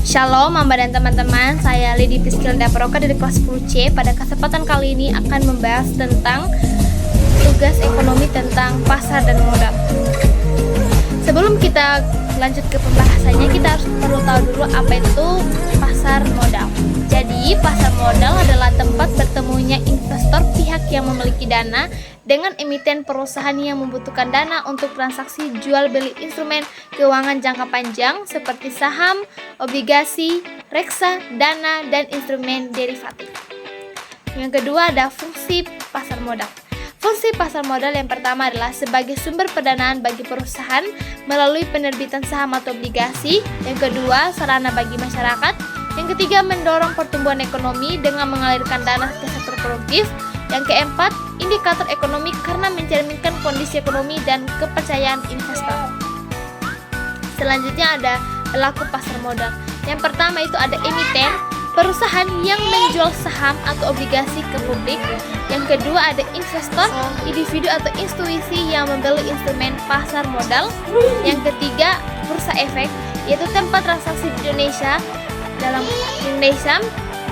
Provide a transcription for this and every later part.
Shalom Mamba dan teman-teman, saya Lidi Piskilda Proka dari kelas 10C. Pada kesempatan kali ini akan membahas tentang tugas ekonomi tentang pasar dan modal. Sebelum kita lanjut ke pembahasannya, kita harus perlu tahu dulu apa itu pasar modal. Jadi, pasar modal adalah tempat bertemunya investor pihak yang memiliki dana dengan emiten perusahaan yang membutuhkan dana untuk transaksi jual beli instrumen keuangan jangka panjang seperti saham, obligasi, reksa, dana, dan instrumen derivatif. Yang kedua ada fungsi pasar modal. Fungsi pasar modal yang pertama adalah sebagai sumber pendanaan bagi perusahaan melalui penerbitan saham atau obligasi. Yang kedua, sarana bagi masyarakat. Yang ketiga, mendorong pertumbuhan ekonomi dengan mengalirkan dana ke sektor produktif. Yang keempat, indikator ekonomi karena mencerminkan kondisi ekonomi dan kepercayaan investor. Selanjutnya ada pelaku pasar modal. Yang pertama itu ada emiten, perusahaan yang menjual saham atau obligasi ke publik. Yang kedua ada investor, individu atau institusi yang membeli instrumen pasar modal. Yang ketiga, bursa efek, yaitu tempat transaksi di Indonesia dalam Indonesia,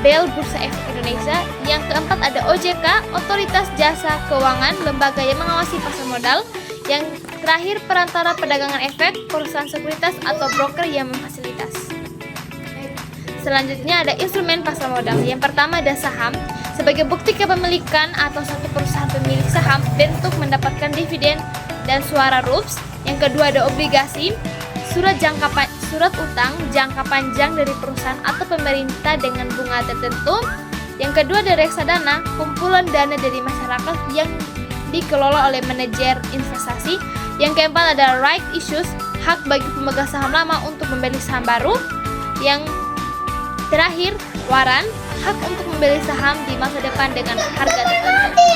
Bel Bursa Efek Indonesia. Yang keempat ada OJK, Otoritas Jasa Keuangan, lembaga yang mengawasi pasar modal. Yang terakhir perantara perdagangan efek, perusahaan sekuritas atau broker yang memfasilitas. Selanjutnya ada instrumen pasar modal. Yang pertama ada saham, sebagai bukti kepemilikan atau satu perusahaan pemilik saham bentuk mendapatkan dividen dan suara RUPS. Yang kedua ada obligasi, surat utang jangka panjang dari perusahaan atau pemerintah dengan bunga tertentu. Yang kedua ada reksadana, kumpulan dana dari masyarakat yang dikelola oleh manajer investasi. Yang keempat ada right issues, hak bagi pemegang saham lama untuk membeli saham baru. Yang terakhir waran, hak untuk membeli saham di masa depan dengan harga tertentu.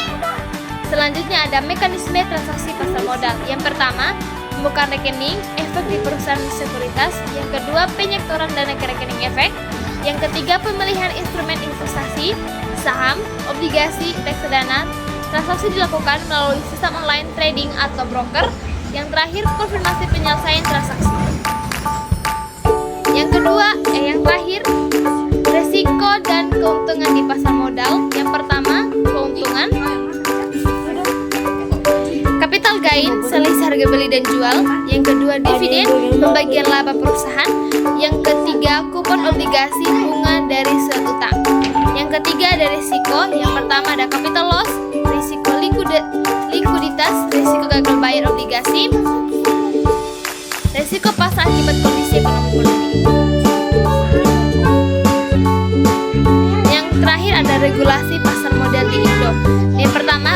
Selanjutnya ada mekanisme transaksi pasar modal. Yang pertama, pembukaan rekening efek di perusahaan sekuritas. Yang kedua, penyetoran dana ke rekening efek. Yang ketiga, pemilihan instrumen investasi, saham, obligasi, reksadana. Transaksi dilakukan melalui sistem online trading atau broker. Yang terakhir, konfirmasi penyelesaian transaksi. Yang terakhir, resiko dan keuntungan di pasar modal. Yang pertama, keuntungan. Capital gain, selisih harga beli dan jual. Yang kedua, dividen, pembagian laba perusahaan. Yang ketiga, kupon obligasi, bunga dari surat utang. Yang ketiga ada risiko. Yang pertama ada capital loss, risiko likuiditas, risiko gagal bayar obligasi, risiko pasar akibat kondisi ekonomi politik. Yang terakhir ada regulasi pasar modal di Indo. Yang pertama,